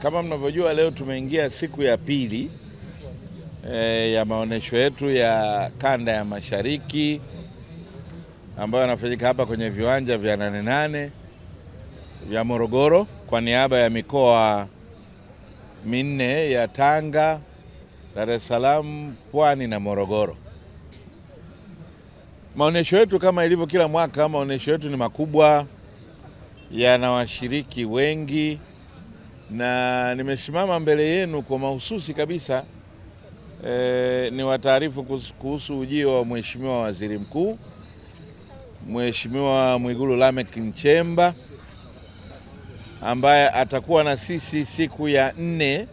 Kama mnavyojua leo tumeingia siku ya pili ya maonesho yetu ya kanda ya Mashariki ambayo yanafanyika hapa kwenye viwanja vya Nane Nane vya Morogoro kwa niaba ya mikoa minne ya Tanga, Dar es Salaam, Pwani na Morogoro. Maonesho yetu kama ilivyo kila mwaka, maonesho yetu ni makubwa, yana washiriki wengi, na nimesimama mbele yenu kwa mahususi kabisa ni wataarifu kuhusu ujio wa Mheshimiwa Waziri Mkuu, Mheshimiwa Mwigulu Lameck Nchemba, ambaye atakuwa na sisi siku ya 4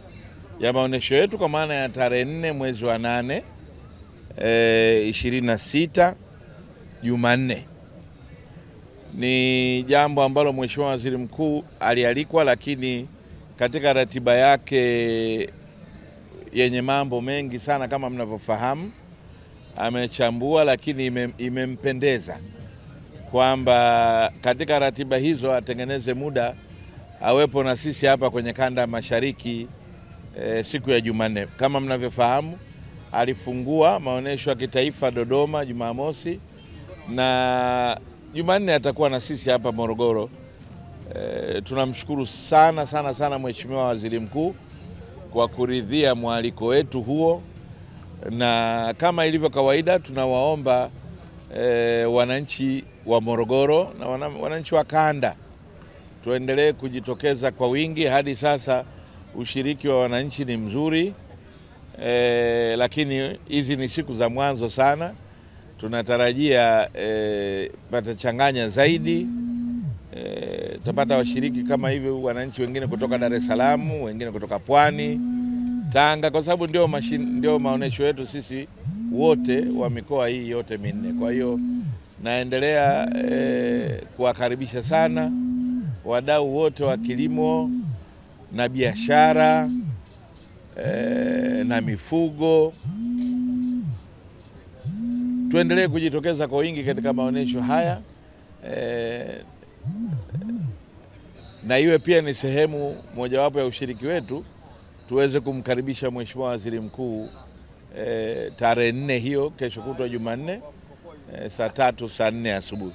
ya maonesho yetu, kwa maana ya tarehe 4 mwezi wa 8 26 Jumanne. Ni jambo ambalo Mheshimiwa Waziri Mkuu alialikwa, lakini katika ratiba yake yenye mambo mengi sana kama mnavyofahamu, amechambua, lakini imempendeza kwamba katika ratiba hizo atengeneze muda awepo na sisi hapa kwenye kanda ya Mashariki siku ya Jumanne. Kama mnavyofahamu, alifungua maonesho ya kitaifa Dodoma Jumamosi, na Jumanne atakuwa na sisi hapa Morogoro. Tunamshukuru sana Mheshimiwa Waziri Mkuu kwa kuridhia mwaliko wetu huo, na kama ilivyo kawaida tunawaomba wananchi wa Morogoro na wananchi wa kanda tuendelee kujitokeza kwa wingi. Hadi sasa ushiriki wa wananchi ni mzuri, lakini hizi ni siku za mwanzo sana. Tunatarajia patachanganya zaidi, tutapata washiriki kama hivi, wananchi wengine kutoka Dar es Salaam, wengine kutoka Pwani, Tanga, kwa sababu ndio maonesho yetu sisi wote wa mikoa hii yote minne. Kwa hiyo naendelea kuwakaribisha sana wadau wote wa kilimo na biashara na mifugo. Tuendelee kujitokeza kwa wingi katika maonesho haya, na iwe pia ni sehemu mojawapo ya ushiriki wetu tuweze kumkaribisha Mheshimiwa Waziri Mkuu tarehe 4 hiyo, kesho kutwa Jumanne, saa 3 saa 4 asubuhi.